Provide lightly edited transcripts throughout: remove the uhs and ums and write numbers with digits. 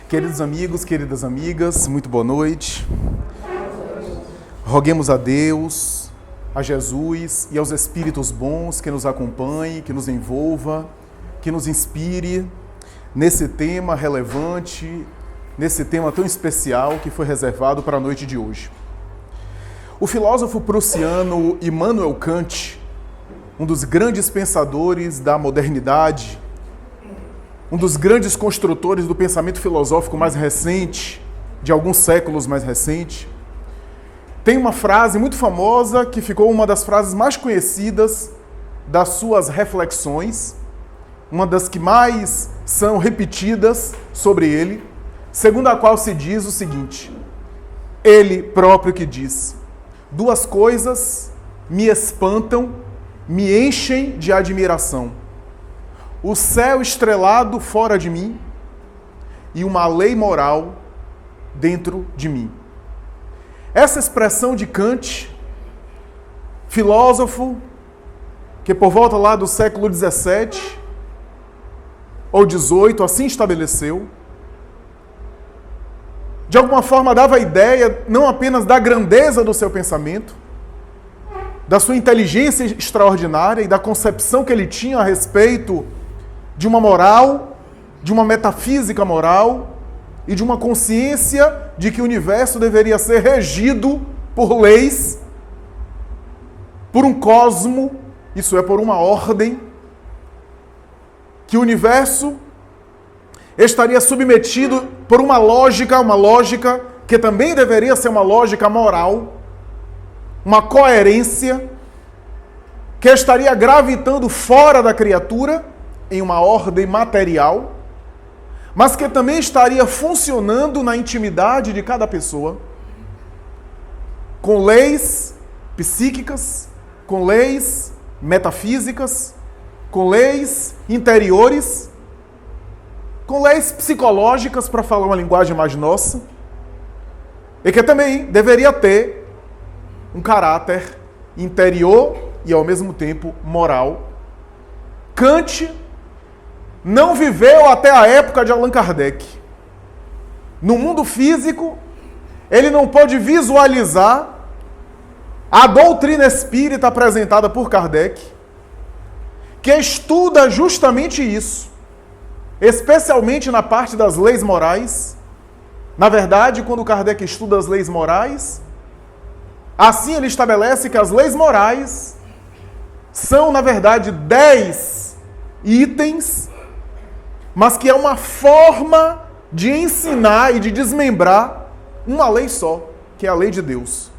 Queridos amigos, queridas amigas, muito boa noite. Roguemos a Deus, a Jesus e aos Espíritos bons que nos acompanhem, que nos envolva, que nos inspire nesse tema relevante, nesse tema tão especial que foi reservado para a noite de hoje. O filósofo prussiano Immanuel Kant, um dos grandes pensadores da modernidade, um dos grandes construtores do pensamento filosófico mais recente, de alguns séculos mais recente, tem uma frase muito famosa que ficou uma das frases mais conhecidas das suas reflexões, uma das que mais são repetidas sobre ele, segundo a qual se diz o seguinte: ele próprio que diz: duas coisas me espantam, me enchem de admiração. O céu estrelado fora de mim e uma lei moral dentro de mim. Essa expressão de Kant, filósofo, que por volta lá do século XVII ou XVIII assim estabeleceu, de alguma forma dava a ideia não apenas da grandeza do seu pensamento, da sua inteligência extraordinária e da concepção que ele tinha a respeito de uma moral, de uma metafísica moral e de uma consciência de que o universo deveria ser regido por leis, por um cosmo, isso é, por uma ordem, que o universo estaria submetido por uma lógica que também deveria ser uma lógica moral, uma coerência, que estaria gravitando fora da criatura, em uma ordem material, mas que também estaria funcionando na intimidade de cada pessoa, com leis psíquicas, com leis metafísicas, com leis interiores, com leis psicológicas, para falar uma linguagem mais nossa, e que também deveria ter um caráter interior e, ao mesmo tempo, moral. Kant não viveu até a época de Allan Kardec. No mundo físico, ele não pôde visualizar a doutrina espírita apresentada por Kardec, que estuda justamente isso, especialmente na parte das leis morais. Na verdade, quando Kardec estuda as leis morais, assim ele estabelece que as leis morais são, na verdade, 10 itens, mas que é uma forma de ensinar e de desmembrar uma lei só, que é a lei de Deus.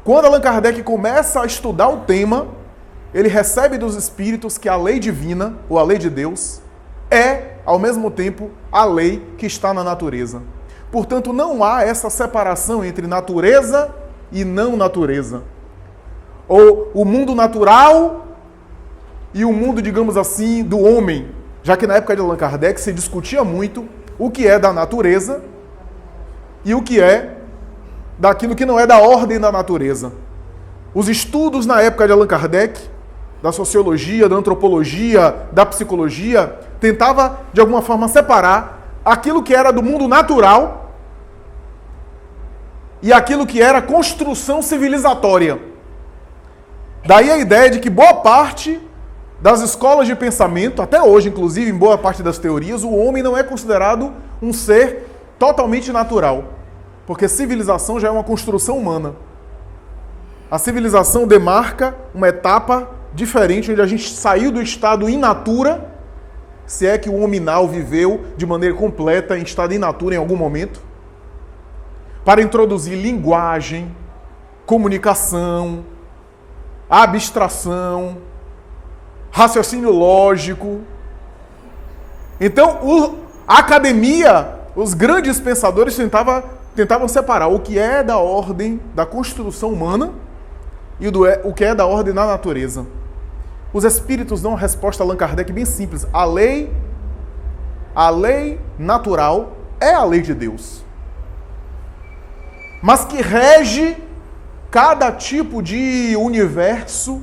Quando Allan Kardec começa a estudar o tema, ele recebe dos Espíritos que a lei divina, ou a lei de Deus, é, ao mesmo tempo, a lei que está na natureza. Portanto, não há essa separação entre natureza e não natureza. Ou o mundo natural e o mundo, digamos assim, do homem. Já que na época de Allan Kardec se discutia muito o que é da natureza e o que é daquilo que não é da ordem da natureza. Os estudos na época de Allan Kardec, da sociologia, da antropologia, da psicologia, tentava de alguma forma separar aquilo que era do mundo natural e aquilo que era construção civilizatória. Daí a ideia de que boa parte das escolas de pensamento, até hoje, inclusive, em boa parte das teorias, o homem não é considerado um ser totalmente natural, porque civilização já é uma construção humana. A civilização demarca uma etapa diferente, onde a gente saiu do estado in natura, se é que o hominal viveu de maneira completa em estado in natura em algum momento, para introduzir linguagem, comunicação, abstração, raciocínio lógico. Então, a academia, os grandes pensadores tentavam separar o que é da ordem da construção humana e o que é da ordem da natureza. Os Espíritos dão uma resposta a Allan Kardec bem simples. A lei natural é a lei de Deus, mas que rege cada tipo de universo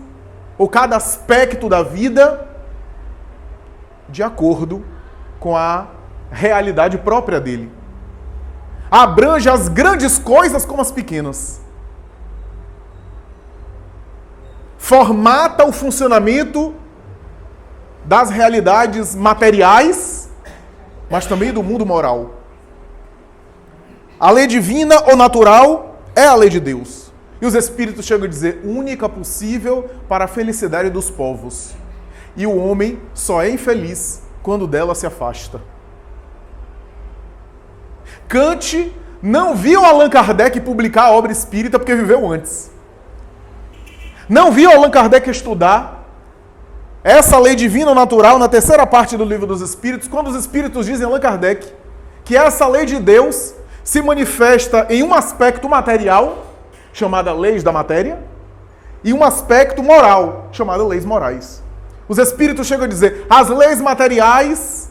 ou cada aspecto da vida de acordo com a realidade própria dele. Abrange as grandes coisas como as pequenas. Formata o funcionamento das realidades materiais, mas também do mundo moral. A lei divina ou natural é a lei de Deus. E os Espíritos chegam a dizer, única possível para a felicidade dos povos. E o homem só é infeliz quando dela se afasta. Kant não viu Allan Kardec publicar a obra espírita porque viveu antes. Não viu Allan Kardec estudar essa lei divina ou natural na terceira parte do Livro dos Espíritos, quando os Espíritos dizem a Allan Kardec que essa lei de Deus se manifesta em um aspecto material, chamada leis da matéria, e um aspecto moral, chamado leis morais. Os Espíritos chegam a dizer, as leis materiais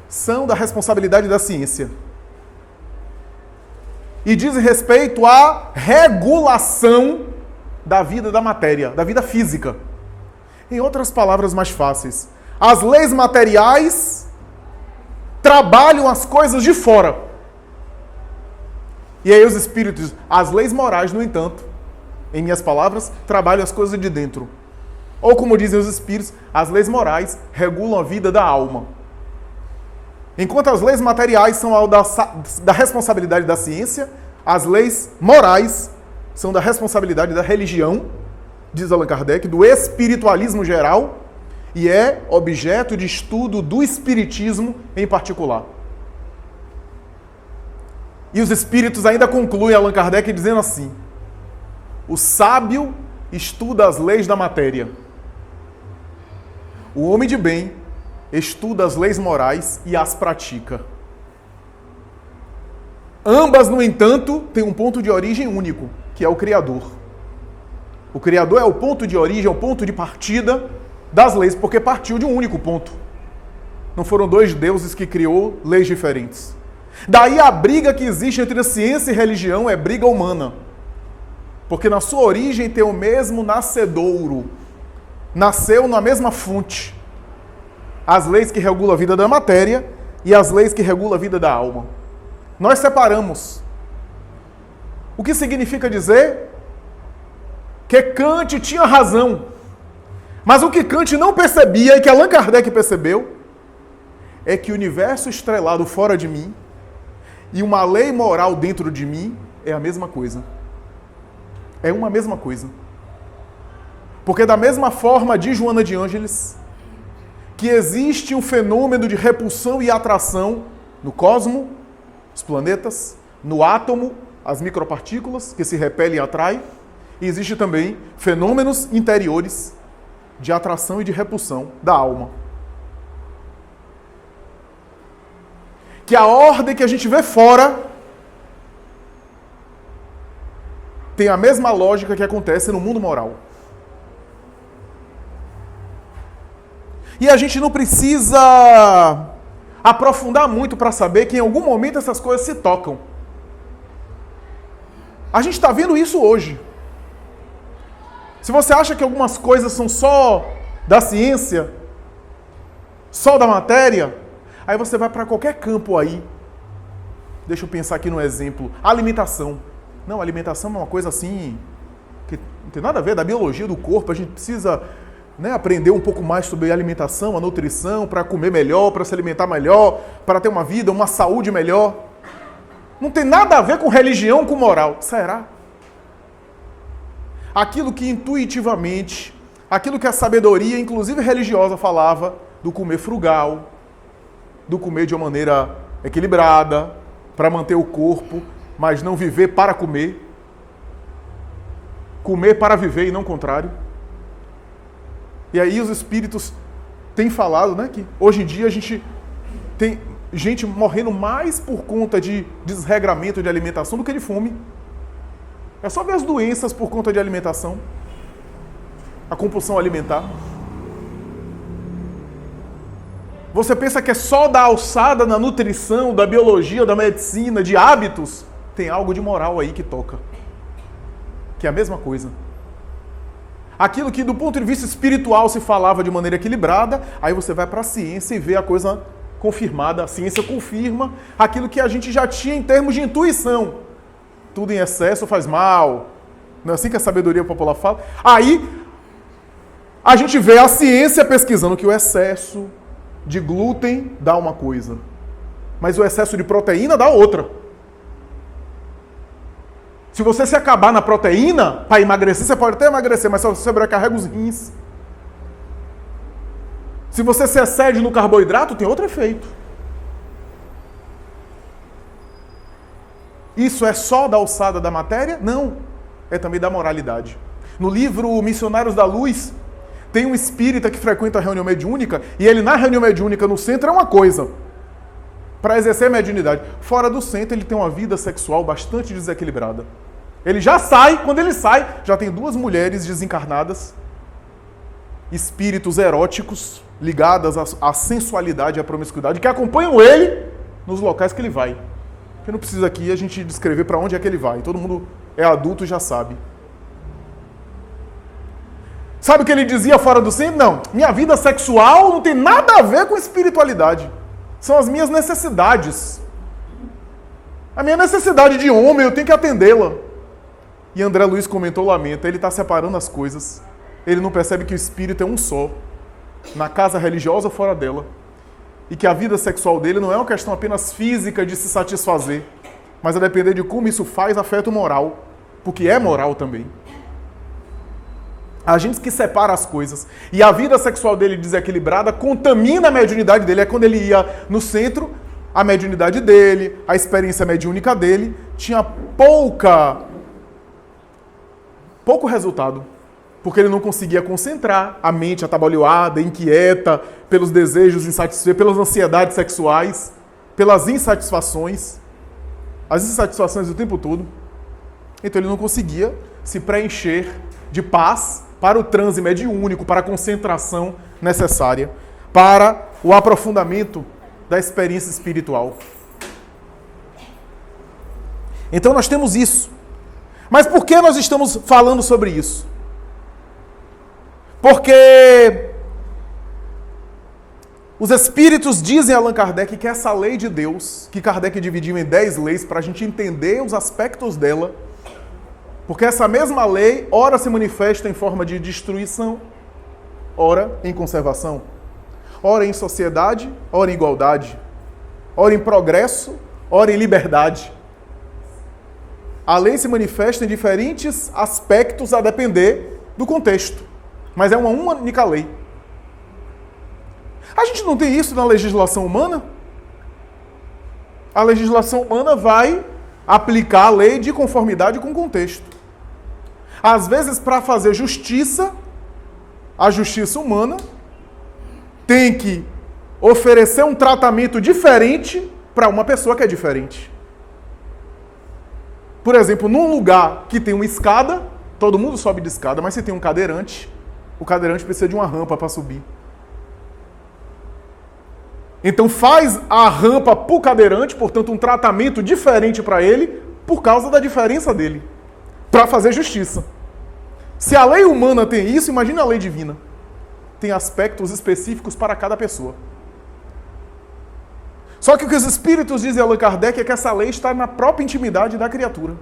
são da responsabilidade da ciência. E dizem respeito à regulação da vida da matéria, da vida física. Em outras palavras mais fáceis, as leis materiais trabalham as coisas de fora. E aí os Espíritos, as leis morais, no entanto, em minhas palavras, trabalham as coisas de dentro. Ou como dizem os Espíritos, as leis morais regulam a vida da alma. Enquanto as leis materiais são da responsabilidade da ciência, as leis morais são da responsabilidade da religião, diz Allan Kardec, do espiritualismo geral, e é objeto de estudo do espiritismo em particular. E os Espíritos ainda concluem Allan Kardec dizendo assim, o sábio estuda as leis da matéria. O homem de bem estuda as leis morais e as pratica. Ambas, no entanto, têm um ponto de origem único, que é o Criador. O Criador é o ponto de origem, é o ponto de partida das leis, porque partiu de um único ponto. Não foram dois deuses que criou leis diferentes. Daí a briga que existe entre a ciência e religião é briga humana. Porque na sua origem tem o mesmo nascedouro. Nasceu na mesma fonte. As leis que regulam a vida da matéria e as leis que regulam a vida da alma. Nós separamos. O que significa dizer que Kant tinha razão. Mas o que Kant não percebia e que Allan Kardec percebeu é que o universo estrelado fora de mim e uma lei moral dentro de mim é a mesma coisa. É uma mesma coisa. Porque da mesma forma, diz Joana de Ângeles, que existe um fenômeno de repulsão e atração no cosmo, os planetas, no átomo, as micropartículas que se repelem e atraem, e existe também fenômenos interiores de atração e de repulsão da alma. Que a ordem que a gente vê fora tem a mesma lógica que acontece no mundo moral. E a gente não precisa aprofundar muito para saber que em algum momento essas coisas se tocam. A gente está vendo isso hoje. Se você acha que algumas coisas são só da ciência, só da matéria, aí você vai para qualquer campo aí. Deixa eu pensar aqui no exemplo. Alimentação. Não, alimentação é uma coisa assim que não tem nada a ver da biologia do corpo. A gente precisa, aprender um pouco mais sobre a alimentação, a nutrição, para comer melhor, para se alimentar melhor, para ter uma vida, uma saúde melhor. Não tem nada a ver com religião, com moral. Será? Aquilo que intuitivamente, aquilo que a sabedoria, inclusive religiosa, falava do comer frugal, do comer de uma maneira equilibrada, para manter o corpo, mas não viver para comer. Comer para viver e não o contrário. E aí os Espíritos têm falado, que hoje em dia a gente tem gente morrendo mais por conta de desregramento de alimentação do que de fome. É só ver as doenças por conta de alimentação. A compulsão alimentar. Você pensa que é só da alçada na nutrição, da biologia, da medicina, de hábitos? Tem algo de moral aí que toca. Que é a mesma coisa. Aquilo que do ponto de vista espiritual se falava de maneira equilibrada, aí você vai para a ciência e vê a coisa confirmada. A ciência confirma aquilo que a gente já tinha em termos de intuição. Tudo em excesso faz mal. Não é assim que a sabedoria popular fala? Aí, a gente vê a ciência pesquisando que o excesso de glúten dá uma coisa, mas o excesso de proteína dá outra. Se você se acabar na proteína, para emagrecer, você pode até emagrecer, mas só você sobrecarrega os rins. Se você se excede no carboidrato, tem outro efeito. Isso é só da alçada da matéria? Não. É também da moralidade. No livro Missionários da Luz, tem um espírita que frequenta a reunião mediúnica, e ele na reunião mediúnica no centro é uma coisa, para exercer a mediunidade. Fora do centro, ele tem uma vida sexual bastante desequilibrada. Ele já sai, quando ele sai, já tem 2 mulheres desencarnadas, espíritos eróticos, ligadas à sensualidade e à promiscuidade, que acompanham ele nos locais que ele vai. Eu não precisa aqui a gente descrever para onde é que ele vai. Todo mundo é adulto e já sabe. Sabe o que ele dizia fora do centro? Não, minha vida sexual não tem nada a ver com espiritualidade. São as minhas necessidades. A minha necessidade de homem, eu tenho que atendê-la. E André Luiz comentou, lamenta, ele está separando as coisas. Ele não percebe que o espírito é um só, na casa religiosa ou fora dela. E que a vida sexual dele não é uma questão apenas física de se satisfazer, mas a depender de como isso faz, afeta o moral. Porque é moral também. A gente que separa as coisas. E a vida sexual dele desequilibrada contamina a mediunidade dele. É quando ele ia no centro, a mediunidade dele, a experiência mediúnica dele, tinha pouco resultado. Porque ele não conseguia concentrar a mente atabalhoada, inquieta, pelos desejos insatisfeitos, pelas ansiedades sexuais, pelas insatisfações. As insatisfações o tempo todo. Então ele não conseguia se preencher de paz para o transe mediúnico, para a concentração necessária, para o aprofundamento da experiência espiritual. Então nós temos isso. Mas por que nós estamos falando sobre isso? Porque os espíritos dizem a Allan Kardec que essa lei de Deus, que Kardec dividiu em 10 leis para a gente entender os aspectos dela, porque essa mesma lei, ora se manifesta em forma de destruição, ora em conservação, ora em sociedade, ora em igualdade, ora em progresso, ora em liberdade. A lei se manifesta em diferentes aspectos a depender do contexto, mas é uma única lei. A gente não tem isso na legislação humana? A legislação humana vai aplicar a lei de conformidade com o contexto. Às vezes, para fazer justiça, a justiça humana tem que oferecer um tratamento diferente para uma pessoa que é diferente. Por exemplo, num lugar que tem uma escada, todo mundo sobe de escada, mas se tem um cadeirante, o cadeirante precisa de uma rampa para subir. Então faz a rampa para o cadeirante, portanto um tratamento diferente para ele, por causa da diferença dele, para fazer justiça. Se a lei humana tem isso, imagina a lei divina. Tem aspectos específicos para cada pessoa. Só que o que os espíritos dizem a Allan Kardec é que essa lei está na própria intimidade da criatura.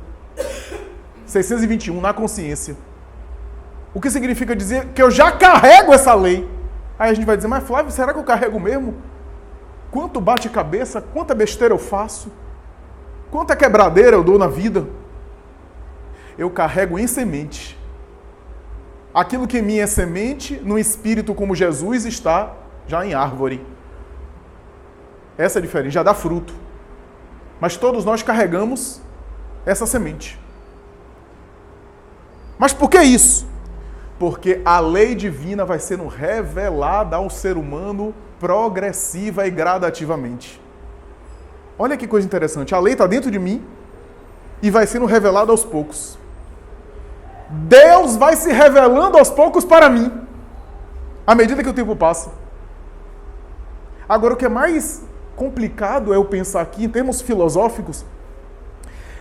621, na consciência. O que significa dizer que eu já carrego essa lei. Aí a gente vai dizer, mas Flávio, será que eu carrego mesmo? Quanto bate-cabeça, quanta besteira eu faço, quanta quebradeira eu dou na vida. Eu carrego em semente. Aquilo que em mim é semente, no espírito como Jesus está já em árvore. Essa é diferente, já dá fruto. Mas todos nós carregamos essa semente. Mas por que isso? Porque a lei divina vai sendo revelada ao ser humano progressiva e gradativamente. Olha que coisa interessante. A lei está dentro de mim e vai sendo revelada aos poucos. Deus vai se revelando aos poucos para mim, à medida que o tempo passa. Agora, o que é mais complicado é eu pensar aqui, em termos filosóficos,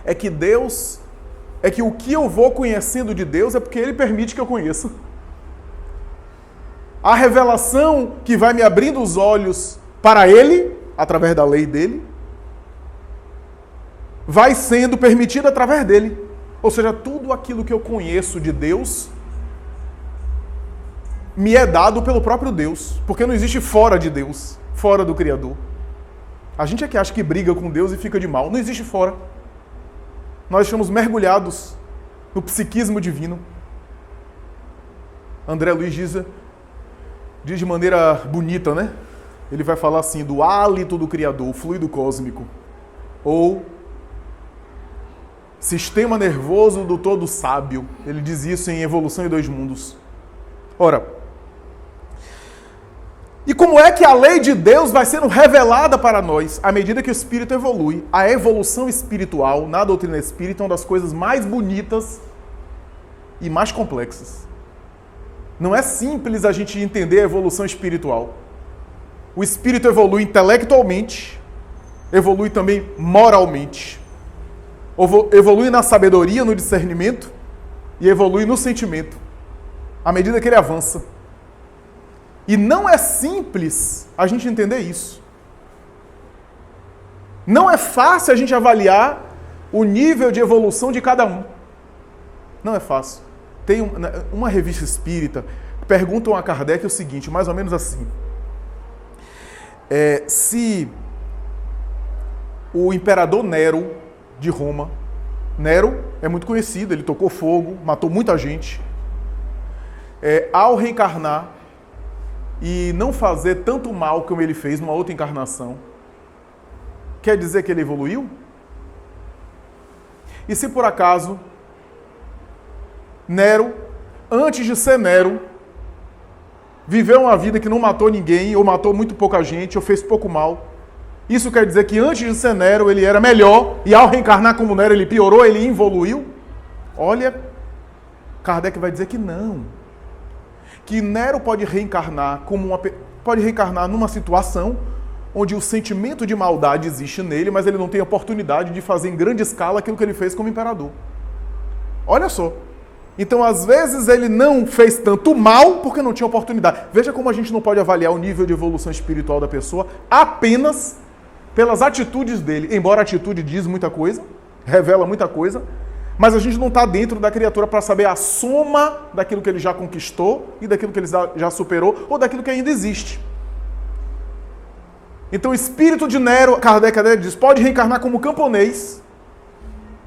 é que o que eu vou conhecendo de Deus é porque Ele permite que eu conheça. A revelação que vai me abrindo os olhos para Ele, através da lei dele, vai sendo permitido através dele. Ou seja, tudo aquilo que eu conheço de Deus me é dado pelo próprio Deus, porque não existe fora de Deus, fora do Criador. A gente é que acha que briga com Deus e fica de mal. Não existe fora. Nós estamos mergulhados no psiquismo divino. André Luiz diz de maneira bonita, né? Ele vai falar assim, do hálito do Criador, o fluido cósmico, ou sistema nervoso do todo sábio. Ele diz isso em Evolução em Dois Mundos. Ora, e como é que a lei de Deus vai sendo revelada para nós à medida que o espírito evolui? A evolução espiritual na doutrina espírita é uma das coisas mais bonitas e mais complexas. Não é simples a gente entender a evolução espiritual. O espírito evolui intelectualmente, evolui também moralmente. Evolui na sabedoria, no discernimento e evolui no sentimento, à medida que ele avança. E não é simples a gente entender isso. Não é fácil a gente avaliar o nível de evolução de cada um. Não é fácil. Tem uma revista espírita, perguntam a Kardec o seguinte, mais ou menos assim. Se o imperador Nero de Roma, Nero é muito conhecido, ele tocou fogo, matou muita gente, ao reencarnar e não fazer tanto mal como ele fez numa outra encarnação, quer dizer que ele evoluiu? E se por acaso Nero, antes de ser Nero, viveu uma vida que não matou ninguém, ou matou muito pouca gente, ou fez pouco mal, isso quer dizer que antes de ser Nero ele era melhor, e ao reencarnar como Nero ele piorou, ele evoluiu? Olha, Kardec vai dizer que não. Que Nero pode reencarnar numa situação onde o sentimento de maldade existe nele, mas ele não tem oportunidade de fazer em grande escala aquilo que ele fez como imperador. Olha só. Então, às vezes, ele não fez tanto mal porque não tinha oportunidade. Veja como a gente não pode avaliar o nível de evolução espiritual da pessoa apenas pelas atitudes dele. Embora a atitude diz muita coisa, revela muita coisa, mas a gente não está dentro da criatura para saber a soma daquilo que ele já conquistou e daquilo que ele já superou ou daquilo que ainda existe. Então o espírito de Nero, Kardec diz, pode reencarnar como camponês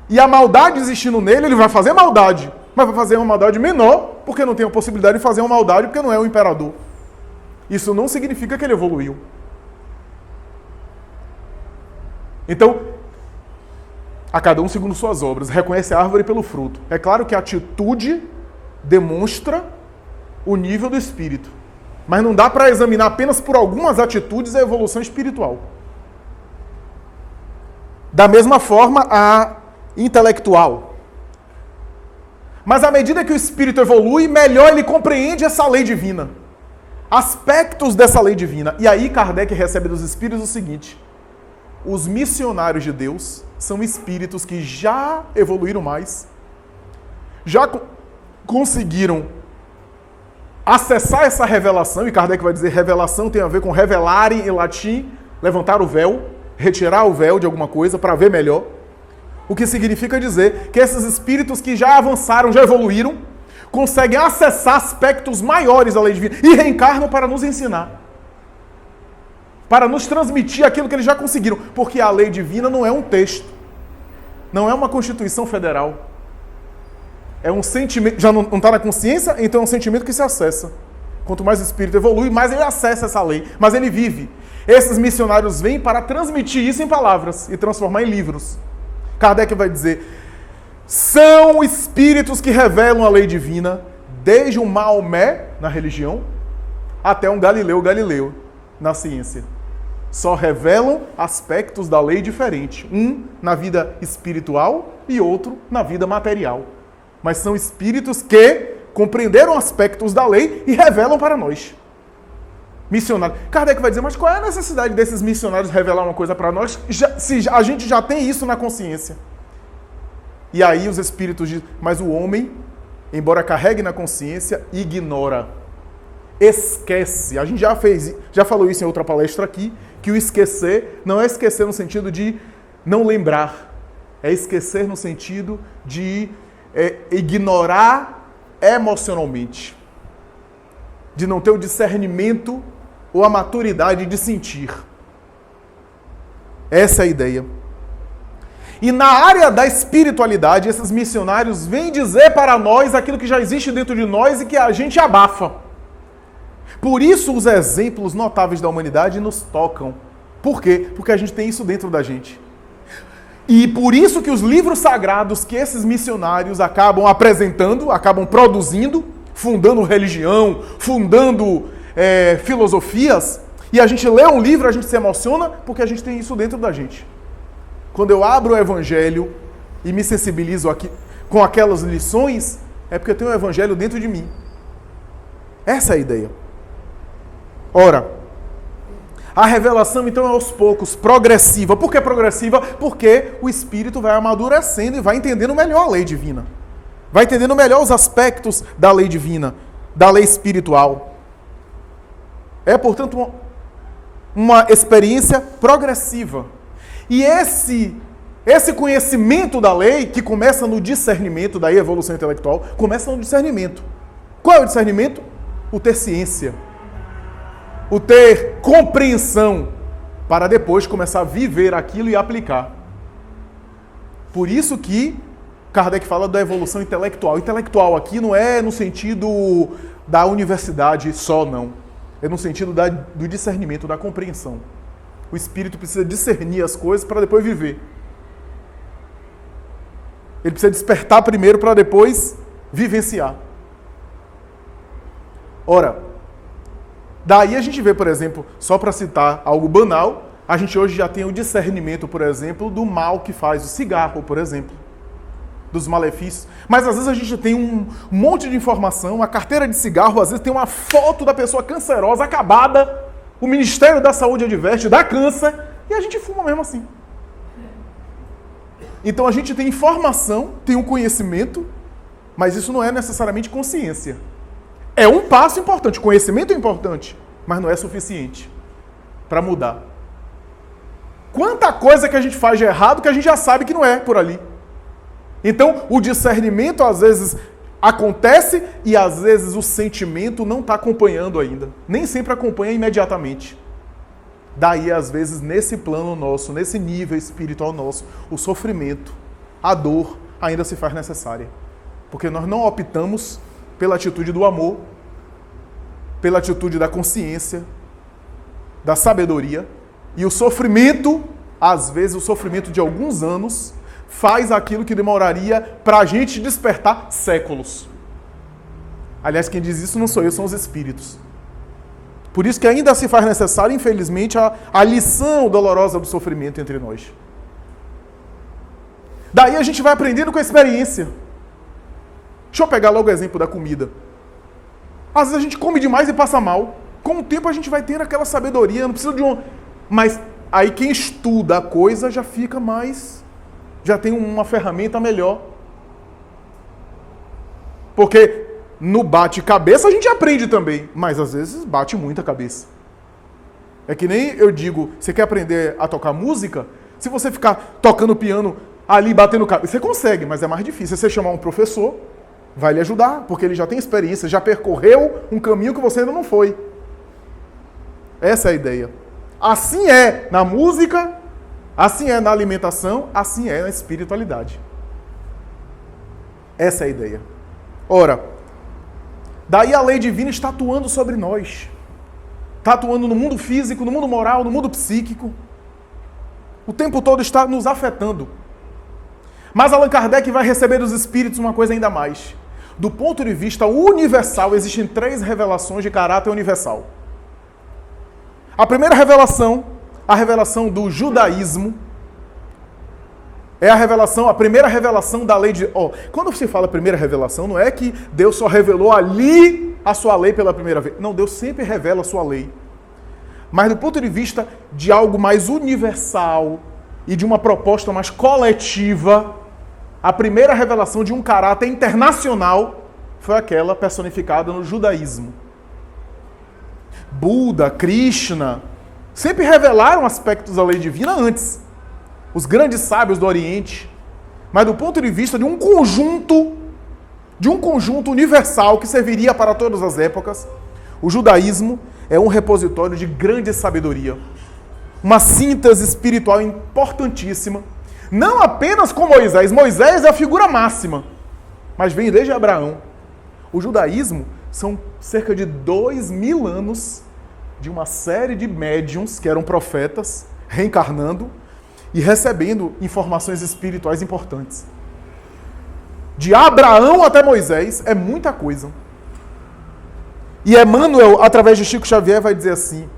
e a maldade existindo nele, ele vai fazer maldade, mas vai fazer uma maldade menor porque não tem a possibilidade de fazer uma maldade porque não é o imperador. Isso não significa que ele evoluiu. Então, a cada um segundo suas obras, reconhece a árvore pelo fruto. É claro que a atitude demonstra o nível do espírito, mas não dá para examinar apenas por algumas atitudes a evolução espiritual. Da mesma forma, a intelectual. Mas à medida que o espírito evolui, melhor ele compreende essa lei divina, aspectos dessa lei divina. E aí Kardec recebe dos espíritos o seguinte: os missionários de Deus são espíritos que já evoluíram mais, já conseguiram acessar essa revelação, e Kardec vai dizer revelação tem a ver com revelare em latim, levantar o véu, retirar o véu de alguma coisa para ver melhor. O que significa dizer que esses espíritos que já avançaram, já evoluíram, conseguem acessar aspectos maiores da lei divina e reencarnam para nos ensinar, para nos transmitir aquilo que eles já conseguiram. Porque a lei divina não é um texto, não é uma Constituição Federal. É um sentimento, já não está na consciência, então é um sentimento que se acessa. Quanto mais o espírito evolui, mais ele acessa essa lei, mas ele vive. Esses missionários vêm para transmitir isso em palavras e transformar em livros. Kardec vai dizer, são espíritos que revelam a lei divina, desde um Maomé na religião, até um Galileu na ciência. Só revelam aspectos da lei diferentes. Um na vida espiritual e outro na vida material. Mas são espíritos que compreenderam aspectos da lei e revelam para nós. Missionário. Kardec vai dizer, mas qual é a necessidade desses missionários revelar uma coisa para nós, se a gente já tem isso na consciência? E aí os espíritos dizem, mas o homem, embora carregue na consciência, ignora. esquece. A gente já falou isso em outra palestra aqui, que o esquecer não é esquecer no sentido de não lembrar. É esquecer no sentido de ignorar emocionalmente. De não ter o discernimento ou a maturidade de sentir. Essa é a ideia. E na área da espiritualidade, esses missionários vêm dizer para nós aquilo que já existe dentro de nós e que a gente abafa. Por isso os exemplos notáveis da humanidade nos tocam. Por quê? Porque a gente tem isso dentro da gente. E por isso que os livros sagrados que esses missionários acabam apresentando, acabam produzindo, fundando religião, fundando filosofias, e a gente lê um livro, a gente se emociona porque a gente tem isso dentro da gente. Quando eu abro o Evangelho e me sensibilizo aqui com aquelas lições, é porque eu tenho o Evangelho dentro de mim. Essa é a ideia. Ora, a revelação então é aos poucos, progressiva. Por que progressiva? Porque o Espírito vai amadurecendo e vai entendendo melhor a lei divina. Vai entendendo melhor os aspectos da lei divina, da lei espiritual. É, portanto, uma experiência progressiva. E esse conhecimento da lei, que começa no discernimento, daí a evolução intelectual, começa no discernimento. Qual é o discernimento? O ter ciência. O ter compreensão, para depois começar a viver aquilo e aplicar. Por isso que Kardec fala da evolução intelectual. Intelectual aqui não é no sentido da universidade só, não. É no sentido do discernimento, da compreensão. O espírito precisa discernir as coisas para depois viver. Ele precisa despertar primeiro para depois vivenciar. Ora, daí a gente vê, por exemplo, só para citar algo banal, a gente hoje já tem o discernimento, por exemplo, do mal que faz o cigarro, por exemplo, dos malefícios. Mas às vezes a gente tem um monte de informação, a carteira de cigarro, às vezes tem uma foto da pessoa cancerosa, acabada, o Ministério da Saúde adverte, dá câncer, e a gente fuma mesmo assim. Então a gente tem informação, tem um conhecimento, mas isso não é necessariamente consciência. É um passo importante, conhecimento é importante, mas não é suficiente para mudar. Quanta coisa que a gente faz de errado que a gente já sabe que não é por ali. Então, o discernimento às vezes acontece e às vezes o sentimento não está acompanhando ainda. Nem sempre acompanha imediatamente. Daí, às vezes, nesse plano nosso, nesse nível espiritual nosso, o sofrimento, a dor ainda se faz necessária. Porque nós não optamos pela atitude do amor, pela atitude da consciência, da sabedoria. E o sofrimento, às vezes o sofrimento de alguns anos, faz aquilo que demoraria para a gente despertar séculos. Aliás, quem diz isso não sou eu, são os espíritos. Por isso que ainda se faz necessário, infelizmente, a lição dolorosa do sofrimento entre nós. Daí a gente vai aprendendo com a experiência. Deixa eu pegar logo o exemplo da comida. Às vezes a gente come demais e passa mal. Com o tempo a gente vai tendo aquela sabedoria, não precisa de um... Mas aí quem estuda a coisa já fica mais... Já tem uma ferramenta melhor. Porque no bate-cabeça a gente aprende também, mas às vezes bate muita cabeça. É que nem eu digo, você quer aprender a tocar música? Se você ficar tocando piano ali, batendo cabeça, você consegue, mas é mais difícil. Você chamar um professor, vai lhe ajudar, porque ele já tem experiência, já percorreu um caminho que você ainda não foi. Essa é a ideia. Assim é na música, assim é na alimentação, assim é na espiritualidade. Essa é a ideia. Ora, daí a lei divina está atuando sobre nós. Está atuando no mundo físico, no mundo moral, no mundo psíquico. O tempo todo está nos afetando. Mas Allan Kardec vai receber dos espíritos uma coisa ainda mais. Do ponto de vista universal, existem 3 revelações de caráter universal. A primeira revelação, a revelação do judaísmo, é a primeira revelação da lei de... quando se fala primeira revelação, não é que Deus só revelou ali a sua lei pela primeira vez. Não, Deus sempre revela a sua lei. Mas do ponto de vista de algo mais universal e de uma proposta mais coletiva, a primeira revelação de um caráter internacional foi aquela personificada no judaísmo. Buda, Krishna, sempre revelaram aspectos da lei divina antes. Os grandes sábios do Oriente. Mas do ponto de vista de um conjunto universal que serviria para todas as épocas, o judaísmo é um repositório de grande sabedoria. Uma síntese espiritual importantíssima. Não apenas com Moisés. Moisés é a figura máxima, mas vem desde Abraão. O judaísmo são cerca de 2000 anos de uma série de médiuns que eram profetas, reencarnando e recebendo informações espirituais importantes. De Abraão até Moisés é muita coisa. E Emmanuel, através de Chico Xavier, vai dizer assim: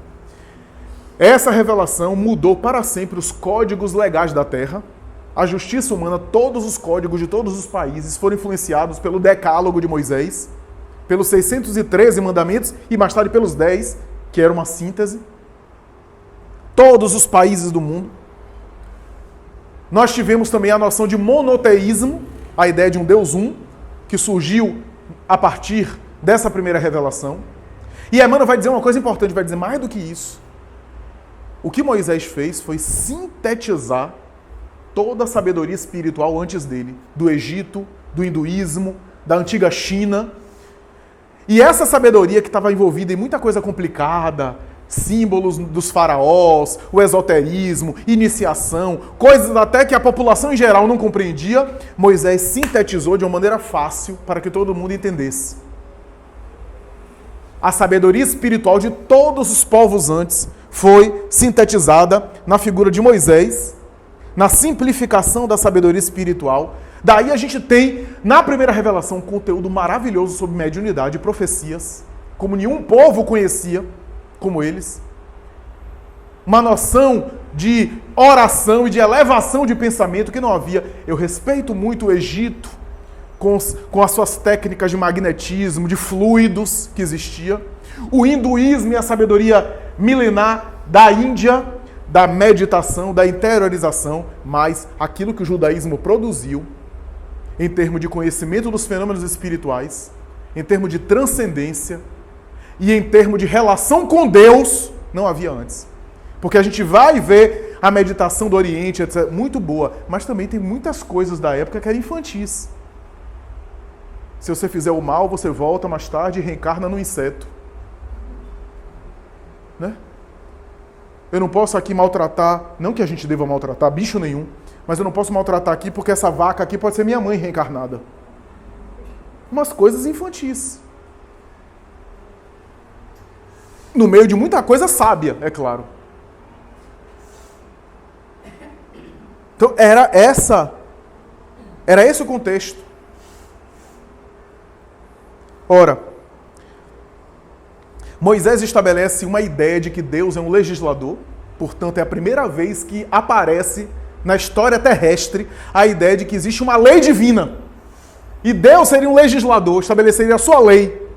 essa revelação mudou para sempre os códigos legais da Terra. A justiça humana, todos os códigos de todos os países foram influenciados pelo Decálogo de Moisés, pelos 613 mandamentos e mais tarde pelos 10, que era uma síntese. Todos os países do mundo. Nós tivemos também a noção de monoteísmo, a ideia de um Deus que surgiu a partir dessa primeira revelação. E Emmanuel vai dizer uma coisa importante, vai dizer mais do que isso. O que Moisés fez foi sintetizar toda a sabedoria espiritual antes dele, do Egito, do hinduísmo, da antiga China. E essa sabedoria que estava envolvida em muita coisa complicada, símbolos dos faraós, o esoterismo, iniciação, coisas até que a população em geral não compreendia, Moisés sintetizou de uma maneira fácil para que todo mundo entendesse. A sabedoria espiritual de todos os povos antes foi sintetizada na figura de Moisés, na simplificação da sabedoria espiritual. Daí a gente tem, na primeira revelação, um conteúdo maravilhoso sobre mediunidade e profecias, como nenhum povo conhecia, como eles. Uma noção de oração e de elevação de pensamento que não havia. Eu respeito muito o Egito, com as suas técnicas de magnetismo, de fluidos que existia. O hinduísmo e a sabedoria milenar da Índia, da meditação, da interiorização, mas aquilo que o judaísmo produziu em termos de conhecimento dos fenômenos espirituais, em termos de transcendência e em termos de relação com Deus, não havia antes. Porque a gente vai ver a meditação do Oriente, etc., muito boa, mas também tem muitas coisas da época que eram infantis. Se você fizer o mal, você volta mais tarde e reencarna no inseto. Né? Eu não posso aqui maltratar, não que a gente deva maltratar bicho nenhum, mas eu não posso maltratar aqui porque essa vaca aqui pode ser minha mãe reencarnada. Umas coisas infantis. No meio de muita coisa sábia, é claro. Então era esse o contexto. Ora, Moisés estabelece uma ideia de que Deus é um legislador, portanto é a primeira vez que aparece na história terrestre a ideia de que existe uma lei divina. E Deus seria um legislador, estabeleceria a sua lei.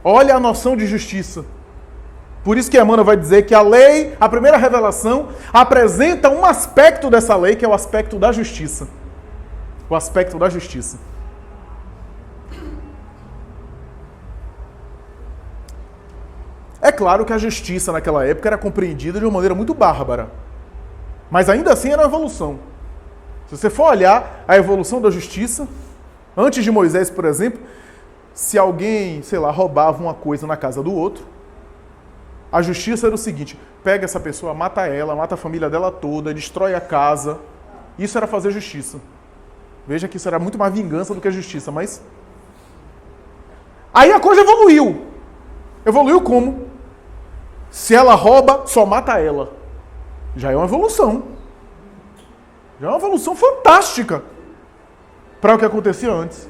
Olha a noção de justiça. Por isso que Emmanuel vai dizer que a lei, a primeira revelação, apresenta um aspecto dessa lei, que é o aspecto da justiça. O aspecto da justiça. É claro que a justiça naquela época era compreendida de uma maneira muito bárbara. Mas ainda assim era uma evolução. Se você for olhar a evolução da justiça, antes de Moisés, por exemplo, se alguém, roubava uma coisa na casa do outro, a justiça era o seguinte: pega essa pessoa, mata ela, mata a família dela toda, destrói a casa. Isso era fazer justiça. Veja que isso era muito mais vingança do que a justiça, mas... Aí a coisa evoluiu. Evoluiu como? Se ela rouba, só mata ela. Já é uma evolução. Já é uma evolução fantástica para o que acontecia antes.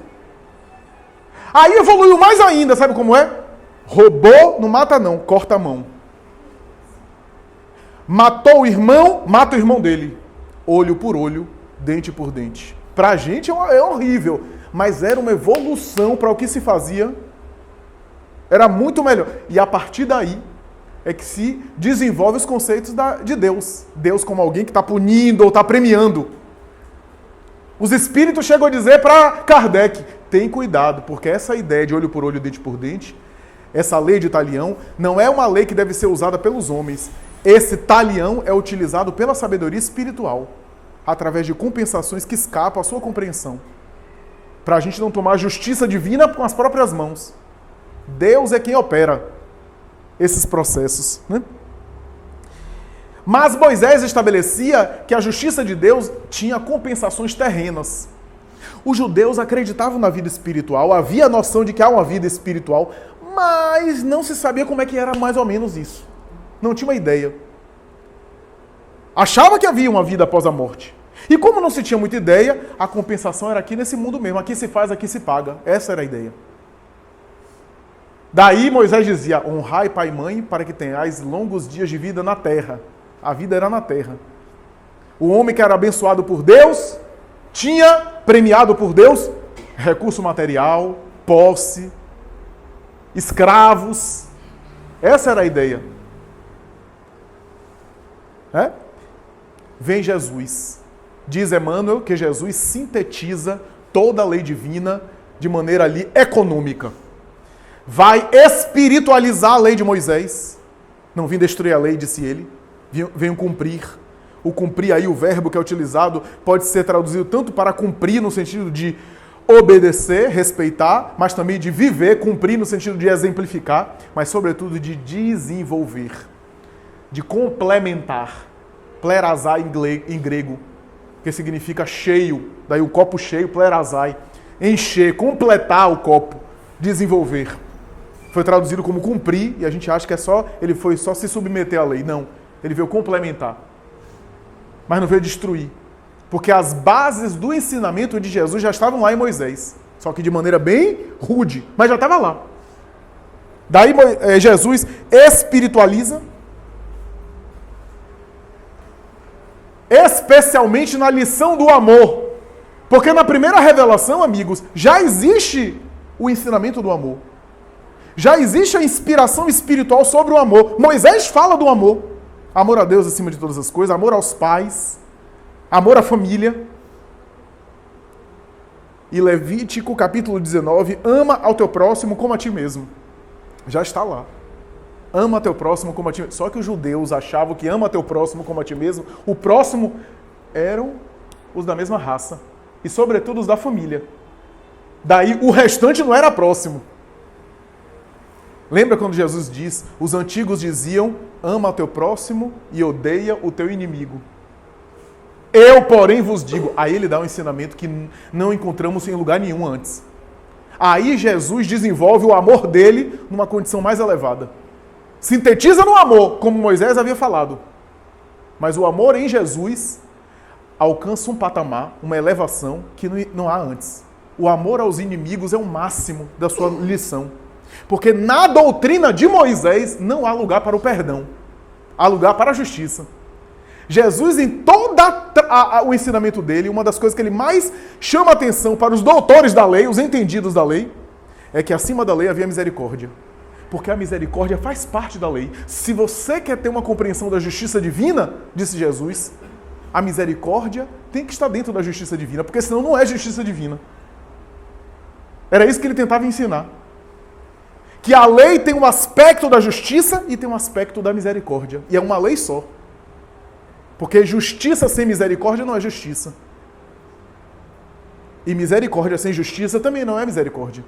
Aí evoluiu mais ainda, sabe como é? Roubou, não mata não, corta a mão. Matou o irmão, mata o irmão dele. Olho por olho, dente por dente. Pra gente é horrível, mas era uma evolução para o que se fazia. Era muito melhor. E a partir daí é que se desenvolve os conceitos de Deus. Deus como alguém que está punindo ou está premiando. Os espíritos chegam a dizer para Kardec: tem cuidado, porque essa ideia de olho por olho, dente por dente, Essa lei de talião não é uma lei que deve ser usada pelos homens. Esse talião é utilizado pela sabedoria espiritual, através de compensações que escapam à sua compreensão, para a gente não tomar a justiça divina com as próprias mãos. Deus é quem opera esses processos, né? Mas Moisés estabelecia que a justiça de Deus tinha compensações terrenas. Os judeus acreditavam na vida espiritual, havia a noção de que há uma vida espiritual, mas não se sabia como é que era mais ou menos isso. Não tinha uma ideia. Achava que havia uma vida após a morte. E como não se tinha muita ideia, a compensação era aqui nesse mundo mesmo. Aqui se faz, aqui se paga. Essa era a ideia. Daí Moisés dizia: honrai pai e mãe para que tenhais longos dias de vida na terra. A vida era na terra. O homem que era abençoado por Deus tinha premiado por Deus recurso material, posse, escravos. Essa era a ideia. Vem Jesus. Diz Emmanuel que Jesus sintetiza toda a lei divina de maneira ali econômica. Vai espiritualizar a lei de Moisés. Não vim destruir a lei, disse ele. Venho cumprir. O cumprir aí, o verbo que é utilizado, pode ser traduzido tanto para cumprir no sentido de obedecer, respeitar, mas também de viver, cumprir no sentido de exemplificar, mas sobretudo de desenvolver, de complementar. Plerasai em grego, que significa cheio, daí o copo cheio, plerasai, encher, completar o copo, desenvolver. Foi traduzido como cumprir, e a gente acha que ele foi só se submeter à lei. Não, ele veio complementar, mas não veio destruir, porque as bases do ensinamento de Jesus já estavam lá em Moisés, só que de maneira bem rude, mas já estava lá. Daí Jesus espiritualiza, especialmente na lição do amor. Porque na primeira revelação, amigos, já existe o ensinamento do amor. Já existe a inspiração espiritual sobre o amor. Moisés fala do amor. Amor a Deus acima de todas as coisas, amor aos pais, amor à família. E Levítico, capítulo 19, ama ao teu próximo como a ti mesmo. Já está lá. Ama teu próximo como a ti mesmo. Só que os judeus achavam que ama teu próximo como a ti mesmo. O próximo eram os da mesma raça. E sobretudo os da família. Daí o restante não era próximo. Lembra quando Jesus diz, os antigos diziam, ama teu próximo e odeia o teu inimigo. Eu, porém, vos digo. Aí ele dá um ensinamento que não encontramos em lugar nenhum antes. Aí Jesus desenvolve o amor dele numa condição mais elevada. Sintetiza no amor, como Moisés havia falado. Mas o amor em Jesus alcança um patamar, uma elevação que não há antes. O amor aos inimigos é o máximo da sua lição. Porque na doutrina de Moisés não há lugar para o perdão. Há lugar para a justiça. Jesus, em todo o ensinamento dele, uma das coisas que ele mais chama a atenção para os doutores da lei, os entendidos da lei, é que acima da lei havia misericórdia. Porque a misericórdia faz parte da lei. Se você quer ter uma compreensão da justiça divina, disse Jesus, a misericórdia tem que estar dentro da justiça divina, porque senão não é justiça divina. Era isso que ele tentava ensinar. Que a lei tem um aspecto da justiça e tem um aspecto da misericórdia. E é uma lei só. Porque justiça sem misericórdia não é justiça. E misericórdia sem justiça também não é misericórdia.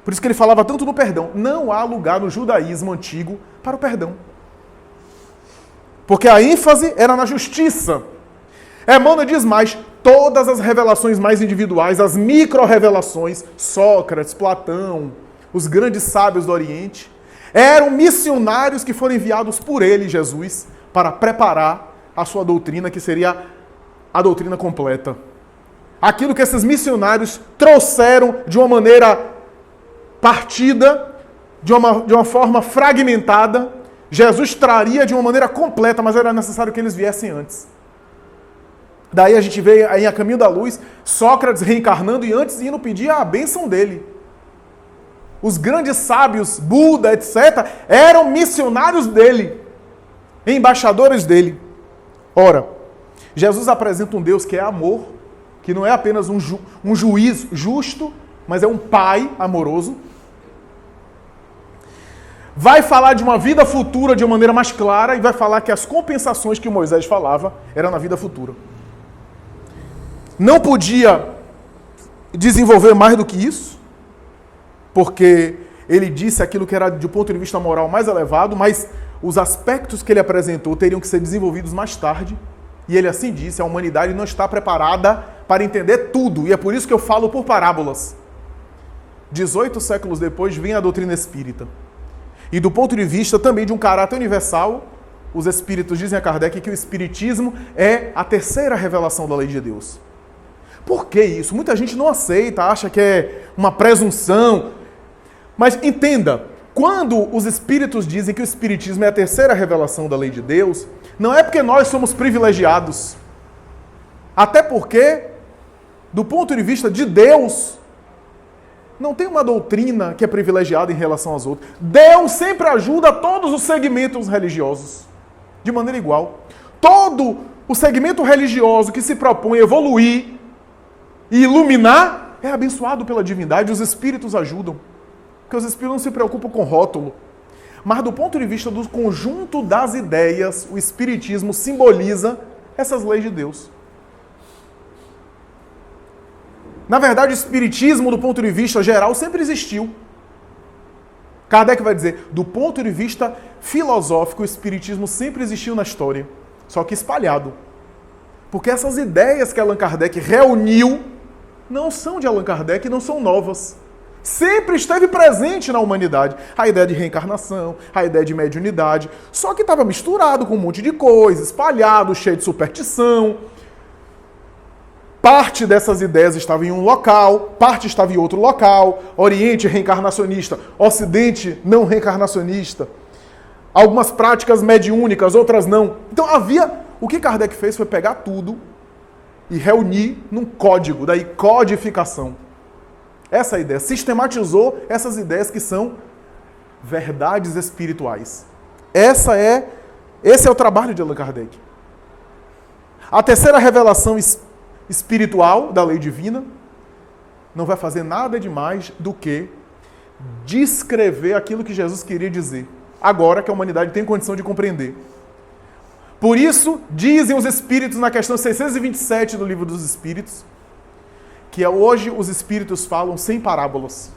Por isso que ele falava tanto no perdão. Não há lugar no judaísmo antigo para o perdão. Porque a ênfase era na justiça. Emmanuel diz mais, todas as revelações mais individuais, as micro-revelações, Sócrates, Platão, os grandes sábios do Oriente, eram missionários que foram enviados por ele, Jesus, para preparar a sua doutrina, que seria a doutrina completa. Aquilo que esses missionários trouxeram de uma maneira partida, de uma forma fragmentada, Jesus traria de uma maneira completa, mas era necessário que eles viessem antes. Daí a gente vê aí a caminho da luz, Sócrates reencarnando e antes indo pedir a bênção dele. Os grandes sábios, Buda, etc., eram missionários dele, embaixadores dele. Ora, Jesus apresenta um Deus que é amor, que não é apenas um juiz justo, mas é um pai amoroso. vai falar de uma vida futura de uma maneira mais clara e vai falar que as compensações que Moisés falava eram na vida futura. Não podia desenvolver mais do que isso, porque ele disse aquilo que era, do ponto de vista moral, mais elevado, mas os aspectos que ele apresentou teriam que ser desenvolvidos mais tarde. E ele assim disse, a humanidade não está preparada para entender tudo, e é por isso que eu falo por parábolas. 18 séculos depois vem a doutrina espírita. E do ponto de vista também de um caráter universal, os espíritos dizem a Kardec que o espiritismo é a terceira revelação da lei de Deus. Por que isso? Muita gente não aceita, acha que é uma presunção. Mas entenda, quando os espíritos dizem que o espiritismo é a terceira revelação da lei de Deus, não é porque nós somos privilegiados. Até porque, do ponto de vista de Deus, não tem uma doutrina que é privilegiada em relação às outras. Deus sempre ajuda todos os segmentos religiosos, de maneira igual. Todo o segmento religioso que se propõe evoluir e iluminar é abençoado pela divindade, os espíritos ajudam. Porque os espíritos não se preocupam com rótulo. Mas do ponto de vista do conjunto das ideias, o espiritismo simboliza essas leis de Deus. Na verdade, o espiritismo, do ponto de vista geral, sempre existiu. Kardec vai dizer, do ponto de vista filosófico, o espiritismo sempre existiu na história, só que espalhado. Porque essas ideias que Allan Kardec reuniu não são de Allan Kardec, não são novas. Sempre esteve presente na humanidade. A ideia de reencarnação, a ideia de mediunidade, só que estava misturado com um monte de coisa, espalhado, cheio de superstição. Parte dessas ideias estava em um local, parte estava em outro local. Oriente reencarnacionista, Ocidente não reencarnacionista. Algumas práticas mediúnicas, outras não. Então o que Kardec fez foi pegar tudo e reunir num código, daí codificação. Essa ideia, sistematizou essas ideias que são verdades espirituais. Esse é o trabalho de Allan Kardec. A terceira revelação espiritual da lei divina não vai fazer nada de mais do que descrever aquilo que Jesus queria dizer, agora que a humanidade tem condição de compreender. Por isso, dizem os espíritos na questão 627 do Livro dos Espíritos, que hoje os espíritos falam sem parábolas.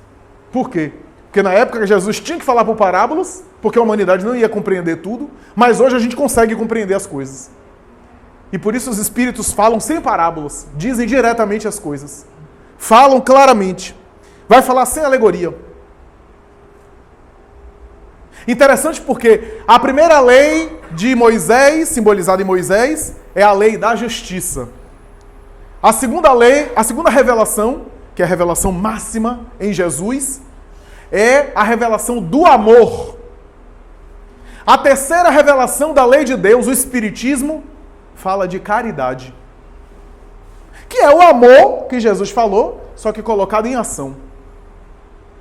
Por quê? Porque na época que Jesus tinha que falar por parábolas, porque a humanidade não ia compreender tudo, mas hoje a gente consegue compreender as coisas. E por isso os espíritos falam sem parábolas, dizem diretamente as coisas. Falam claramente. Vai falar sem alegoria. Interessante porque a primeira lei de Moisés, simbolizada em Moisés, é a lei da justiça. A segunda lei, a segunda revelação, que é a revelação máxima em Jesus, é a revelação do amor. A terceira revelação da lei de Deus, o Espiritismo, fala de caridade. Que é o amor que Jesus falou, só que colocado em ação.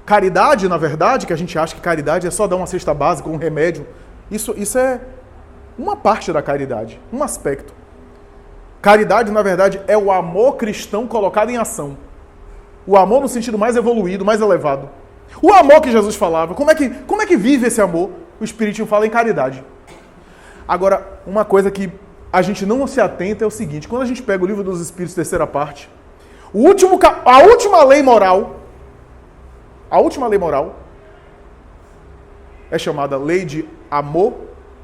Caridade, na verdade, que a gente acha que caridade é só dar uma cesta básica, um remédio, isso é uma parte da caridade, um aspecto. Caridade, na verdade, é o amor cristão colocado em ação. O amor no sentido mais evoluído, mais elevado. O amor que Jesus falava. Como é que vive esse amor? O Espiritismo fala em caridade. Agora, uma coisa que a gente não se atenta é o seguinte. Quando a gente pega o Livro dos Espíritos, terceira parte, a última lei moral é chamada lei de amor,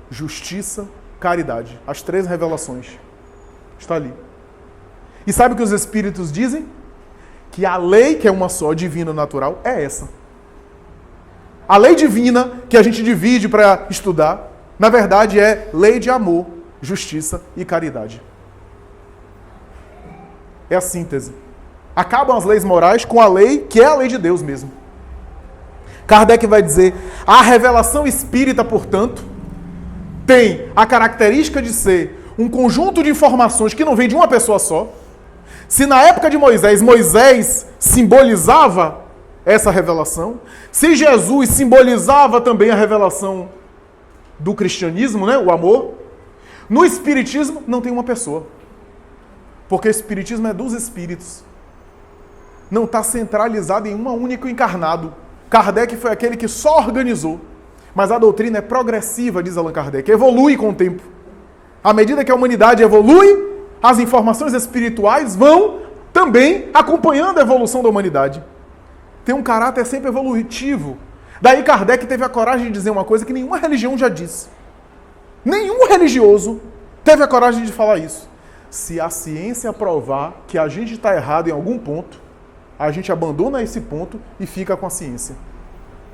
justiça, caridade. As três revelações. Está ali. E sabe o que os espíritos dizem? Que a lei, que é uma só, divina natural, é essa. A lei divina, que a gente divide para estudar, na verdade é lei de amor, justiça e caridade. É a síntese. Acabam as leis morais com a lei, que é a lei de Deus mesmo. Kardec vai dizer, a revelação espírita, portanto, tem a característica de ser um conjunto de informações que não vem de uma pessoa só. Se na época de Moisés simbolizava essa revelação, se Jesus simbolizava também a revelação do cristianismo, né, o amor, no Espiritismo não tem uma pessoa. Porque o Espiritismo é dos espíritos. Não está centralizado em um único encarnado. Kardec foi aquele que só organizou. Mas a doutrina é progressiva, diz Allan Kardec, evolui com o tempo. À medida que a humanidade evolui, as informações espirituais vão também acompanhando a evolução da humanidade. Tem um caráter sempre evolutivo. Daí Kardec teve a coragem de dizer uma coisa que nenhuma religião já disse. Nenhum religioso teve a coragem de falar isso. Se a ciência provar que a gente está errado em algum ponto, a gente abandona esse ponto e fica com a ciência.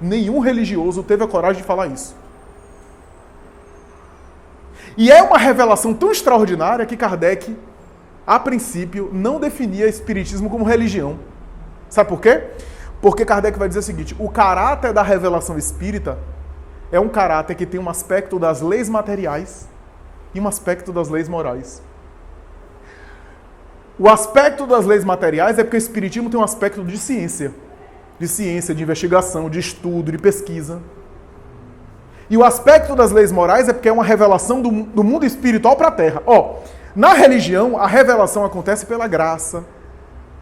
Nenhum religioso teve a coragem de falar isso. E é uma revelação tão extraordinária que Kardec, a princípio, não definia espiritismo como religião. Sabe por quê? Porque Kardec vai dizer o seguinte: o caráter da revelação espírita é um caráter que tem um aspecto das leis materiais e um aspecto das leis morais. O aspecto das leis materiais é porque o espiritismo tem um aspecto de ciência, de investigação, de estudo, de pesquisa. E o aspecto das leis morais é porque é uma revelação do mundo espiritual para a Terra. Na religião, a revelação acontece pela graça,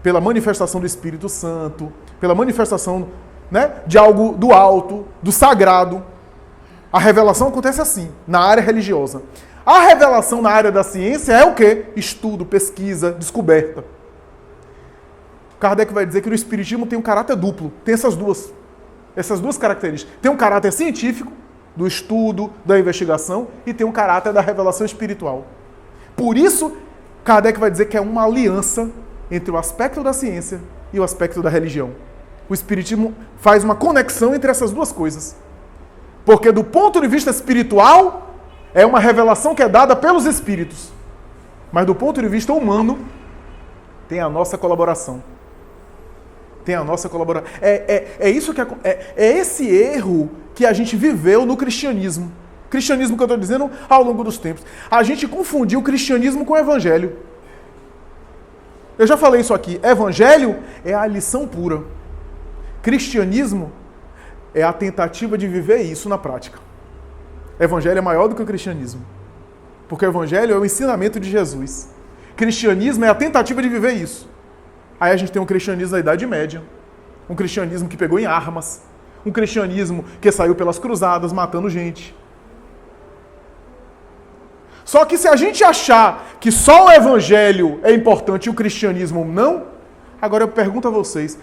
pela manifestação do Espírito Santo, pela manifestação, de algo do alto, do sagrado. A revelação acontece assim, na área religiosa. A revelação na área da ciência é o quê? Estudo, pesquisa, descoberta. Kardec vai dizer que o espiritismo tem um caráter duplo. Tem essas duas características. Tem um caráter científico, do estudo, da investigação, e tem um caráter da revelação espiritual. Por isso, Kardec vai dizer que é uma aliança entre o aspecto da ciência e o aspecto da religião. O espiritismo faz uma conexão entre essas duas coisas. Porque do ponto de vista espiritual, é uma revelação que é dada pelos espíritos. Mas do ponto de vista humano, tem a nossa colaboração. Tem a nossa colaboração. É esse erro que a gente viveu no cristianismo. Cristianismo que eu estou dizendo ao longo dos tempos. A gente confundiu o cristianismo com o evangelho. Eu já falei isso aqui. Evangelho é a lição pura. Cristianismo é a tentativa de viver isso na prática. Evangelho é maior do que o cristianismo. Porque o evangelho é o ensinamento de Jesus. Cristianismo é a tentativa de viver isso. Aí a gente tem um cristianismo da Idade Média. Um cristianismo que pegou em armas. Um cristianismo que saiu pelas cruzadas matando gente. Só que se a gente achar que só o evangelho é importante e o cristianismo não, agora eu pergunto a vocês,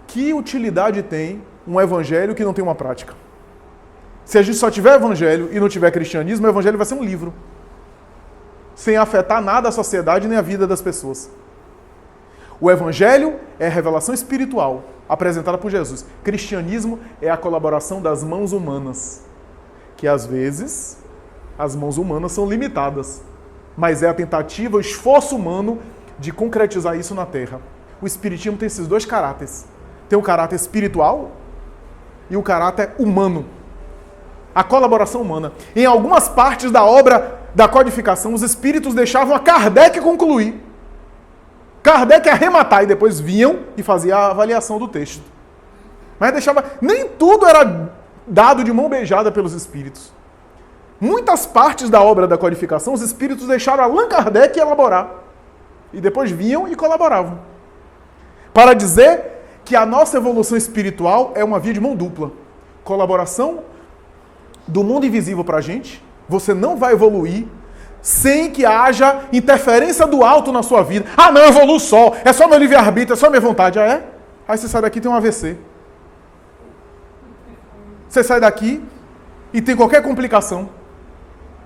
que utilidade tem um evangelho que não tem uma prática? Se a gente só tiver evangelho e não tiver cristianismo, o evangelho vai ser um livro. Sem afetar nada a sociedade nem a vida das pessoas. O evangelho é a revelação espiritual apresentada por Jesus. Cristianismo é a colaboração das mãos humanas. Que às vezes as mãos humanas são limitadas. Mas é a tentativa, o esforço humano de concretizar isso na Terra. O espiritismo tem esses dois caráteres. Tem o caráter espiritual e o caráter humano. A colaboração humana. Em algumas partes da obra da codificação, os espíritos deixavam a Kardec concluir. Kardec arrematar e depois vinham e faziam a avaliação do texto. Mas deixava... Nem tudo era dado de mão beijada pelos espíritos. Muitas partes da obra da codificação, os espíritos deixaram Allan Kardec elaborar. E depois vinham e colaboravam. Para dizer que a nossa evolução espiritual é uma via de mão dupla. Colaboração do mundo invisível para a gente. Você não vai evoluir sem que haja interferência do alto na sua vida. Não, eu evoluo só. É só meu livre-arbítrio, é só minha vontade. É? Aí você sai daqui e tem um AVC. Você sai daqui e tem qualquer complicação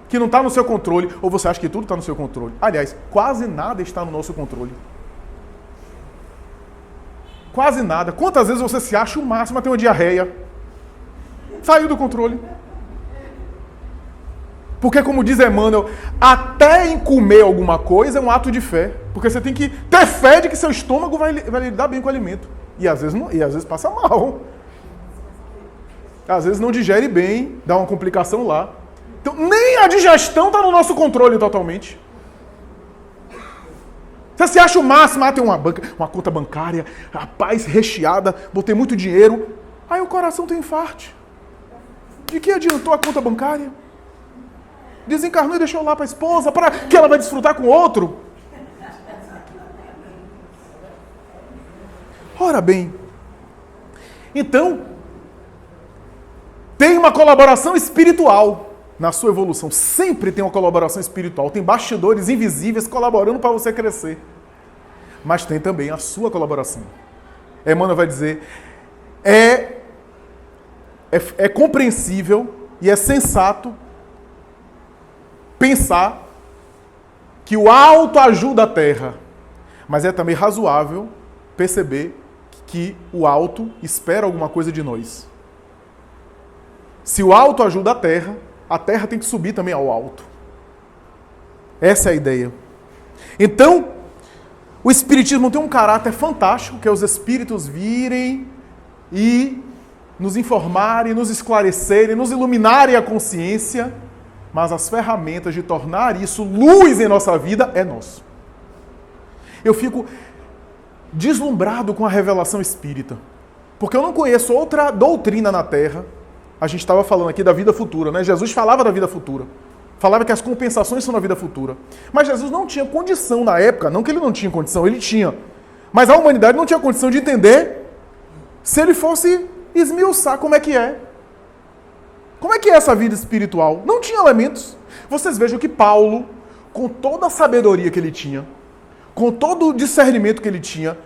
que não está no seu controle, ou você acha que tudo está no seu controle. Aliás, quase nada está no nosso controle. Quase nada. Quantas vezes você se acha o máximo a ter uma diarreia? Saiu do controle. Porque, como diz Emmanuel, até em comer alguma coisa é um ato de fé. Porque você tem que ter fé de que seu estômago vai lidar bem com o alimento. E às vezes, às vezes passa mal. Às vezes não digere bem, dá uma complicação lá. Então, nem a digestão está no nosso controle totalmente. Você se acha o máximo, tem uma conta bancária, rapaz, recheada, botei muito dinheiro, aí o coração tem infarte. De que adiantou a conta bancária? Desencarnou e deixou lá para a esposa, para que ela vai desfrutar com outro. Ora bem, então, tem uma colaboração espiritual na sua evolução. Sempre tem uma colaboração espiritual. Tem bastidores invisíveis colaborando para você crescer. Mas tem também a sua colaboração. Emmanuel vai dizer, é compreensível e é sensato pensar que o alto ajuda a terra, mas é também razoável perceber que o alto espera alguma coisa de nós. Se o alto ajuda a terra tem que subir também ao alto. Essa é a ideia. Então, o Espiritismo tem um caráter fantástico, que é os espíritos virem e nos informarem, nos esclarecerem, nos iluminarem a consciência, mas as ferramentas de tornar isso luz em nossa vida é nosso. Eu fico deslumbrado com a revelação espírita, porque eu não conheço outra doutrina na Terra. A gente estava falando aqui da vida futura, né? Jesus falava da vida futura. Falava que as compensações são na vida futura. Mas Jesus não tinha condição na época, não que ele não tinha condição, ele tinha. Mas a humanidade não tinha condição de entender se ele fosse esmiuçar como é que é. Como é que é essa vida espiritual? Não tinha elementos. Vocês vejam que Paulo, com toda a sabedoria que ele tinha, com todo o discernimento que ele tinha,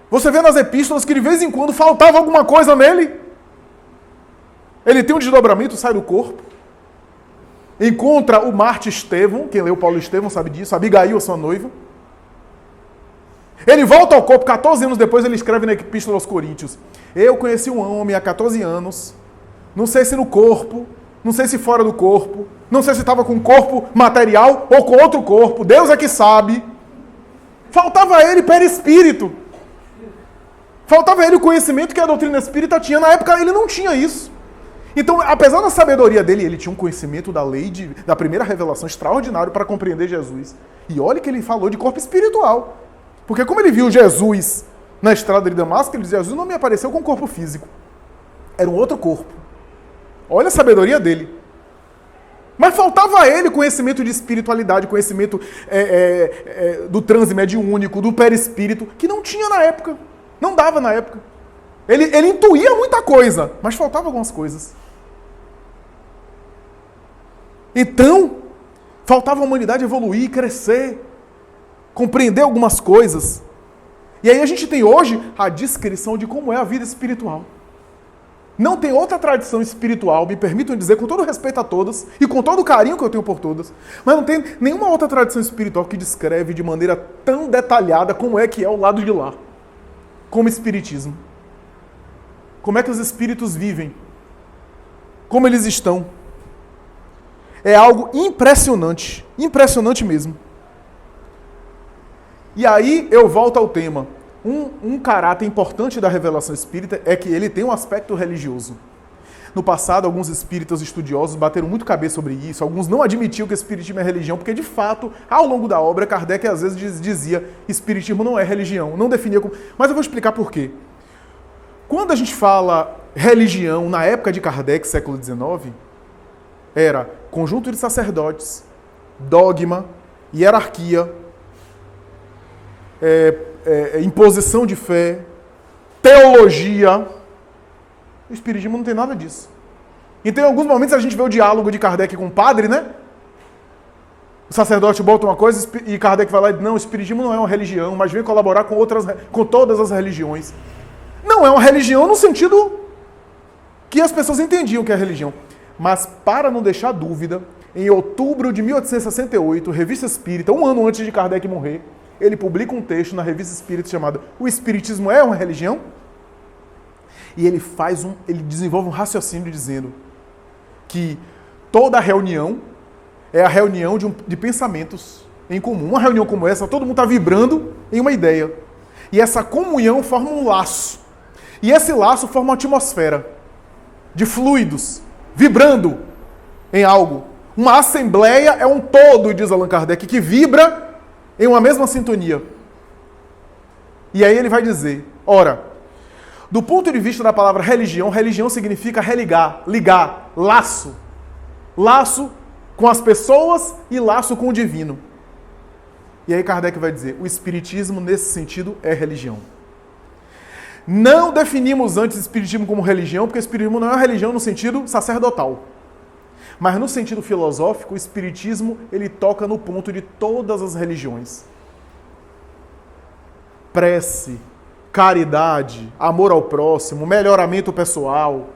você vê nas epístolas que de vez em quando faltava alguma coisa nele. Ele tem um desdobramento, sai do corpo, encontra o Marte Estevão, quem leu Paulo Estevão sabe disso, Abigail, a sua noiva. Ele volta ao corpo, 14 anos depois ele escreve na Epístola aos Coríntios, eu conheci um homem há 14 anos, não sei se no corpo, não sei se fora do corpo, não sei se estava com um corpo material ou com outro corpo, Deus é que sabe. Faltava a ele perispírito. Faltava a ele o conhecimento que a doutrina espírita tinha. Na época ele não tinha isso. Então, apesar da sabedoria dele, ele tinha um conhecimento da lei, da primeira revelação extraordinário para compreender Jesus. E olha que ele falou de corpo espiritual. Porque como ele viu Jesus na estrada de Damasco, ele dizia, Jesus não me apareceu com corpo físico. Era um outro corpo. Olha a sabedoria dele. Mas faltava a ele conhecimento de espiritualidade, conhecimento do transe mediúnico, do perispírito, que não tinha na época. Não dava na época. Ele intuía muita coisa, mas faltava algumas coisas. Então, faltava a humanidade evoluir, crescer, compreender algumas coisas. E aí a gente tem hoje a descrição de como é a vida espiritual. Não tem outra tradição espiritual, me permitam dizer, com todo respeito a todas, e com todo o carinho que eu tenho por todas, mas não tem nenhuma outra tradição espiritual que descreve de maneira tão detalhada como é que é o lado de lá, como o Espiritismo. Como é que os espíritos vivem? Como eles estão? É algo impressionante. Impressionante mesmo. E aí eu volto ao tema. Um caráter importante da revelação espírita é que ele tem um aspecto religioso. No passado, alguns espíritas estudiosos bateram muito cabeça sobre isso. Alguns não admitiam que o espiritismo é religião, porque de fato, ao longo da obra, Kardec às vezes dizia espiritismo não é religião, não definia como... Mas eu vou explicar por quê. Quando a gente fala religião, na época de Kardec, século XIX, era conjunto de sacerdotes, dogma, hierarquia, imposição de fé, teologia. O Espiritismo não tem nada disso. Então, em alguns momentos, a gente vê o diálogo de Kardec com o padre, né? O sacerdote bota uma coisa e Kardec vai lá e diz, não, o Espiritismo não é uma religião, mas vem colaborar com todas as religiões. Não é uma religião no sentido que as pessoas entendiam que é religião. Mas, para não deixar dúvida, em outubro de 1868, Revista Espírita, um ano antes de Kardec morrer, ele publica um texto na Revista Espírita chamado O Espiritismo é uma religião? E ele desenvolve um raciocínio dizendo que toda reunião é a reunião de pensamentos em comum. Uma reunião como essa, todo mundo está vibrando em uma ideia. E essa comunhão forma um laço. E esse laço forma uma atmosfera de fluidos, vibrando em algo. Uma assembleia é um todo, diz Allan Kardec, que vibra em uma mesma sintonia. E aí ele vai dizer, ora, do ponto de vista da palavra religião, religião significa religar, ligar, laço. Laço com as pessoas e laço com o divino. E aí Kardec vai dizer, o Espiritismo, nesse sentido, é religião. Não definimos antes o espiritismo como religião, porque o espiritismo não é uma religião no sentido sacerdotal. Mas no sentido filosófico, o espiritismo ele toca no ponto de todas as religiões. Prece, caridade, amor ao próximo, melhoramento pessoal,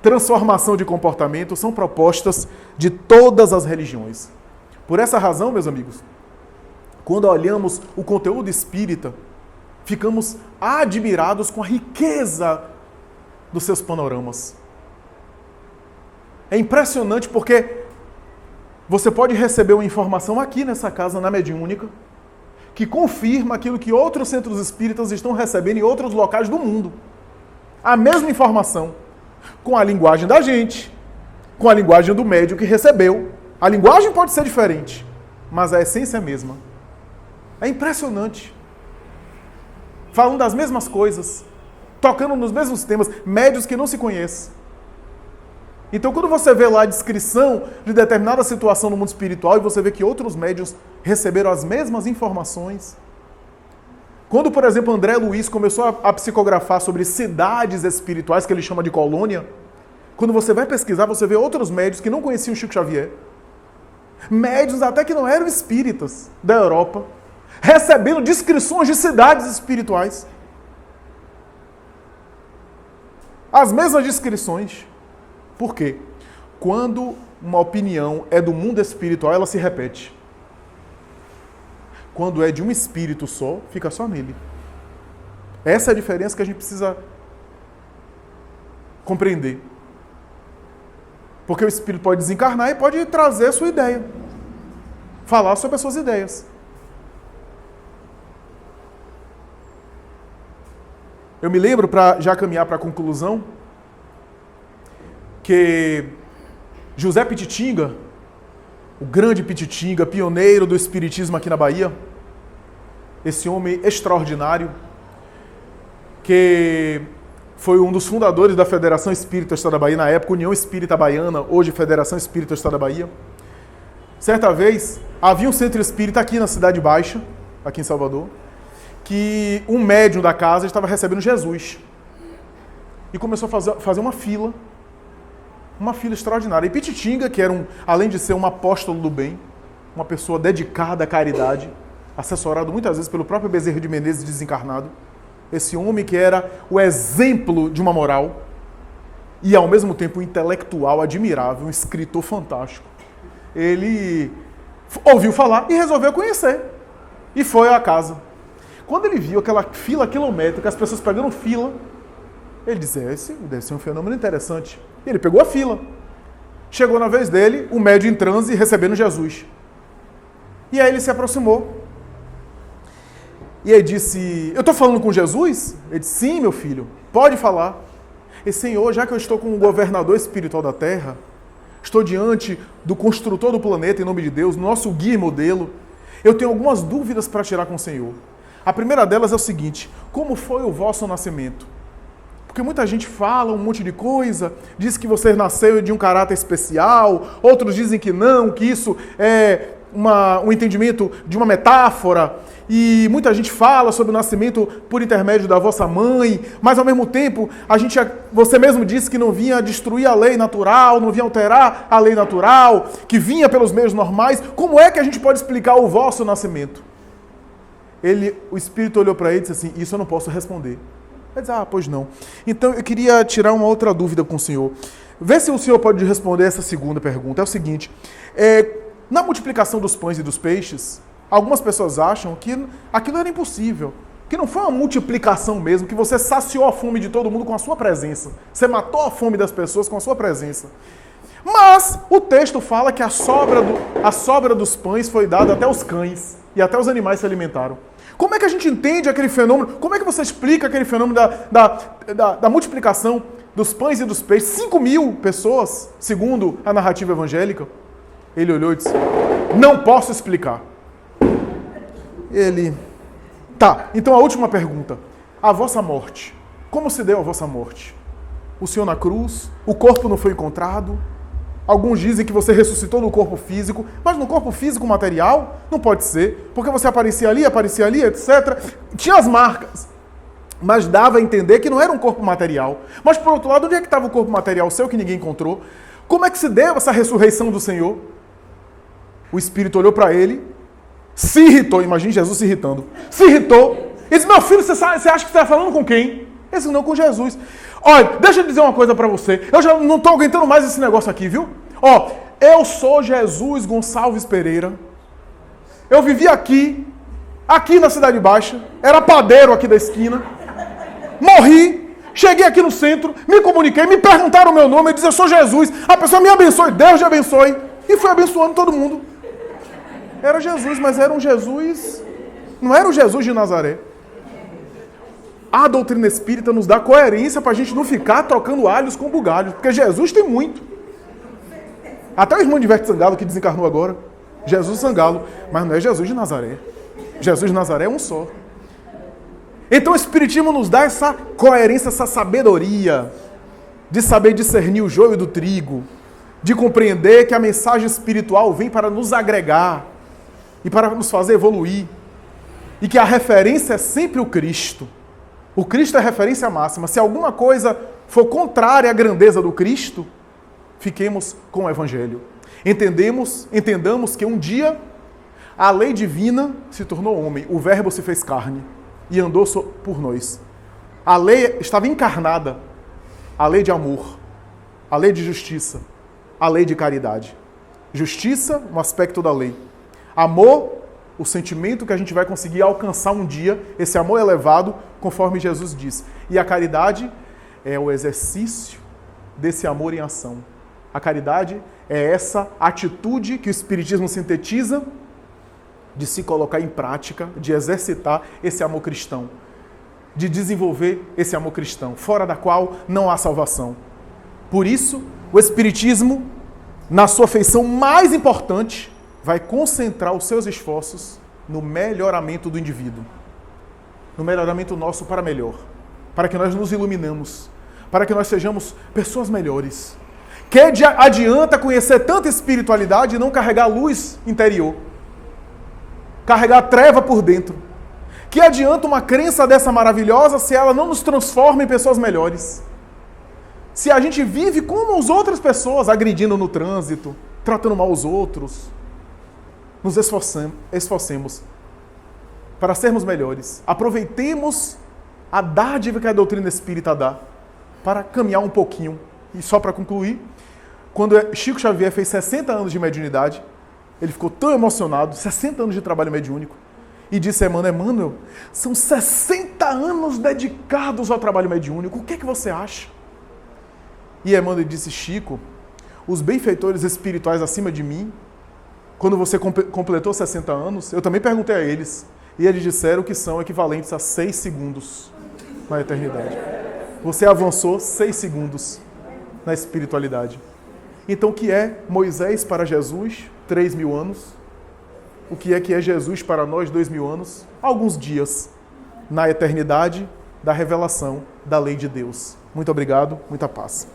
transformação de comportamento são propostas de todas as religiões. Por essa razão, meus amigos, quando olhamos o conteúdo espírita, ficamos admirados com a riqueza dos seus panoramas. É impressionante porque você pode receber uma informação aqui nessa casa, na Mediúnica, que confirma aquilo que outros centros espíritas estão recebendo em outros locais do mundo. A mesma informação, com a linguagem da gente, com a linguagem do médium que recebeu. A linguagem pode ser diferente, mas a essência é a mesma. É impressionante. Falando das mesmas coisas, tocando nos mesmos temas, médiuns que não se conhecem. Então, quando você vê lá a descrição de determinada situação no mundo espiritual e você vê que outros médiuns receberam as mesmas informações. Quando, por exemplo, André Luiz começou a psicografar sobre cidades espirituais, que ele chama de colônia, quando você vai pesquisar, você vê outros médiuns que não conheciam Chico Xavier. Médiuns até que não eram espíritas da Europa, recebendo descrições de cidades espirituais. As mesmas descrições. Por quê? Quando uma opinião é do mundo espiritual, ela se repete. Quando é de um espírito só, fica só nele. Essa é a diferença que a gente precisa compreender. Porque o espírito pode desencarnar e pode trazer a sua ideia. Falar sobre as suas ideias. Eu me lembro, para já caminhar para a conclusão, que José Pititinga, o grande Pititinga, pioneiro do espiritismo aqui na Bahia, esse homem extraordinário, que foi um dos fundadores da Federação Espírita do Estado da Bahia, na época União Espírita Baiana, hoje Federação Espírita do Estado da Bahia. Certa vez, havia um centro espírita aqui na Cidade Baixa, aqui em Salvador, que um médium da casa estava recebendo Jesus. E começou a fazer uma fila extraordinária. E Pititinga, que era além de ser um apóstolo do bem, uma pessoa dedicada à caridade, assessorado muitas vezes pelo próprio Bezerra de Menezes desencarnado, esse homem que era o exemplo de uma moral e ao mesmo tempo um intelectual admirável, um escritor fantástico. Ele ouviu falar e resolveu conhecer. E foi à casa. Quando ele viu aquela fila quilométrica, as pessoas pegando fila, ele disse, esse deve ser um fenômeno interessante. E ele pegou a fila. Chegou na vez dele, o médium em transe recebendo Jesus. E aí ele se aproximou. E aí disse, eu estou falando com Jesus? Ele disse, sim, meu filho, pode falar. E Senhor, já que eu estou com o governador espiritual da Terra, estou diante do construtor do planeta, em nome de Deus, nosso guia e modelo, eu tenho algumas dúvidas para tirar com o Senhor. A primeira delas é o seguinte, como foi o vosso nascimento? Porque muita gente fala um monte de coisa, diz que você nasceu de um caráter especial, outros dizem que não, que isso é um entendimento de uma metáfora, e muita gente fala sobre o nascimento por intermédio da vossa mãe, mas ao mesmo tempo, você mesmo disse que não vinha destruir a lei natural, não vinha alterar a lei natural, que vinha pelos meios normais. Como é que a gente pode explicar o vosso nascimento? O Espírito olhou para ele e disse assim, isso eu não posso responder. Ele disse, pois não. Então eu queria tirar uma outra dúvida com o senhor. Vê se o senhor pode responder essa segunda pergunta. É o seguinte, na multiplicação dos pães e dos peixes, algumas pessoas acham que aquilo era impossível, que não foi uma multiplicação mesmo, que você saciou a fome de todo mundo com a sua presença. Você matou a fome das pessoas com a sua presença. Mas o texto fala que a sobra dos pães foi dada até os cães e até os animais se alimentaram. Como é que a gente entende aquele fenômeno? Como é que você explica aquele fenômeno da multiplicação dos pães e dos peixes? 5.000 pessoas, segundo a narrativa evangélica. Ele olhou e disse, não posso explicar. Tá, então a última pergunta. A vossa morte. Como se deu a vossa morte? O Senhor na cruz, o corpo não foi encontrado. Alguns dizem que você ressuscitou no corpo físico, mas no corpo físico material não pode ser, porque você aparecia ali, etc. Tinha as marcas. mas dava a entender que não era um corpo material. Mas, por outro lado, onde é que estava o corpo material seu que ninguém encontrou? Como é que se deu essa ressurreição do Senhor? O Espírito olhou para ele, se irritou, imagine Jesus se irritando, se irritou, e disse, meu filho, você acha que você está falando com quem? Ele disse, não, com Jesus. Olha, deixa eu dizer uma coisa para você, eu já não estou aguentando mais esse negócio aqui, viu? Ó, eu sou Jesus Gonçalves Pereira, eu vivi aqui na Cidade Baixa, era padeiro aqui da esquina, morri, cheguei aqui no centro, me comuniquei, me perguntaram o meu nome, eu disse, eu sou Jesus, a pessoa me abençoe, Deus te abençoe, e fui abençoando todo mundo. Era Jesus, mas era um Jesus, não era o Jesus de Nazaré. A doutrina espírita nos dá coerência para a gente não ficar trocando alhos com bugalhos, porque Jesus tem muito. Até o irmão de Ivete Sangalo, que desencarnou agora, Jesus Sangalo, mas não é Jesus de Nazaré. Jesus de Nazaré é um só. Então o Espiritismo nos dá essa coerência, essa sabedoria de saber discernir o joio do trigo, de compreender que a mensagem espiritual vem para nos agregar e para nos fazer evoluir, e que a referência é sempre o Cristo. O Cristo é a referência máxima. Se alguma coisa for contrária à grandeza do Cristo, fiquemos com o Evangelho. Entendamos que um dia a lei divina se tornou homem, o Verbo se fez carne e andou por nós. A lei estava encarnada, a lei de amor, a lei de justiça, a lei de caridade. Justiça, um aspecto da lei. Amor, o sentimento que a gente vai conseguir alcançar um dia, esse amor elevado, conforme Jesus diz. E a caridade é o exercício desse amor em ação. A caridade é essa atitude que o Espiritismo sintetiza de se colocar em prática, de exercitar esse amor cristão, de desenvolver esse amor cristão, fora da qual não há salvação. Por isso, o Espiritismo, na sua feição mais importante, vai concentrar os seus esforços no melhoramento do indivíduo, no melhoramento nosso para melhor, para que nós nos iluminemos, para que nós sejamos pessoas melhores. Que adianta conhecer tanta espiritualidade e não carregar luz interior, carregar treva por dentro? Que adianta uma crença dessa maravilhosa se ela não nos transforma em pessoas melhores? Se a gente vive como as outras pessoas, agredindo no trânsito, tratando mal os outros, nos esforcemos para sermos melhores. Aproveitemos a dádiva que a doutrina espírita dá para caminhar um pouquinho. E só para concluir, quando Chico Xavier fez 60 anos de mediunidade, ele ficou tão emocionado, 60 anos de trabalho mediúnico, e disse a Emmanuel, são 60 anos dedicados ao trabalho mediúnico, o que é que você acha? E Emmanuel disse, Chico, os benfeitores espirituais acima de mim, quando você completou 60 anos, eu também perguntei a eles, e eles disseram que são equivalentes a 6 segundos na eternidade. Você avançou 6 segundos na espiritualidade. Então, o que é Moisés para Jesus? 3.000 anos. O que é Jesus para nós? 2.000 anos. Alguns dias na eternidade da revelação da lei de Deus. Muito obrigado, muita paz.